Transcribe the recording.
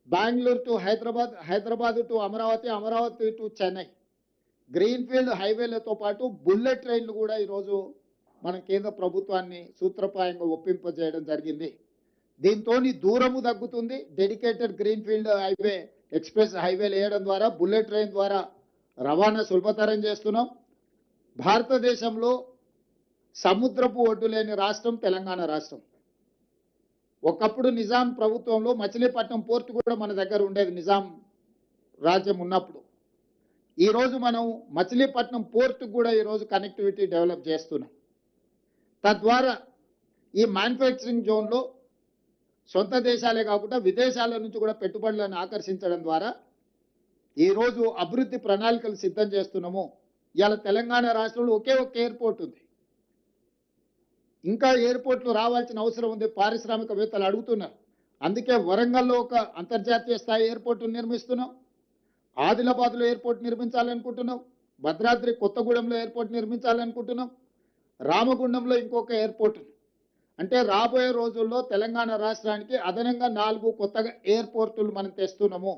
Bengaluru to Hyderabad, Hyderabad to Amaravati, Amaravati to Chennai. Greenfield హైవేలతో పాటు bullet ట్రైన్‌లు కూడా ఈరోజు మన కేంద్ర ప్రభుత్వాన్ని సూత్రప్రాయంగా ఒప్పింపజేయడం జరిగింది. దీంతోని దూరము తగ్గుతుంది. డెడికేటెడ్ గ్రీన్‌ఫీల్డ్ హైవే, ఎక్స్‌ప్రెస్ హైవేలు వేయడం ద్వారా, బుల్లెట్ ట్రైన్ ద్వారా రవాణా సులభతరం చేస్తున్నాం. భారతదేశంలో సముద్రపు ఒడ్డు లేని రాష్ట్రం తెలంగాణ రాష్ట్రం. ఒకప్పుడు నిజాం ప్రభుత్వంలో మచిలీపట్నం పోర్టు కూడా మన దగ్గర ఉండేది, నిజాం రాజ్యం ఉన్నప్పుడు. ఈరోజు మనం మచిలీపట్నం పోర్టు కూడా ఈరోజు కనెక్టివిటీ డెవలప్ చేస్తున్నాం. తద్వారా ఈ మ్యానుఫ్యాక్చరింగ్ జోన్లో సొంత దేశాలే కాకుండా విదేశాల నుంచి కూడా పెట్టుబడులను ఆకర్షించడం ద్వారా ఈరోజు అభివృద్ధి ప్రణాళికలు సిద్ధం చేస్తున్నాము. ఇవాళ తెలంగాణ రాష్ట్రంలో ఒకే ఒక ఎయిర్పోర్ట్ ఉంది. ఇంకా ఎయిర్పోర్ట్లు రావాల్సిన అవసరం ఉంది. పారిశ్రామికవేత్తలు అడుగుతున్నారు. అందుకే వరంగల్లో ఒక అంతర్జాతీయ స్థాయి ఎయిర్పోర్టు నిర్మిస్తున్నాం. ఆదిలాబాద్లో ఎయిర్పోర్ట్ నిర్మించాలనుకుంటున్నాం. భద్రాద్రి కొత్తగూడెంలో ఎయిర్పోర్ట్ నిర్మించాలనుకుంటున్నాం. రామగుండంలో ఇంకొక ఎయిర్పోర్ట్. అంటే రాబోయే రోజుల్లో తెలంగాణ రాష్ట్రానికి అదనంగా 4 కొత్తగా ఎయిర్పోర్టులు మనం తెస్తున్నాము.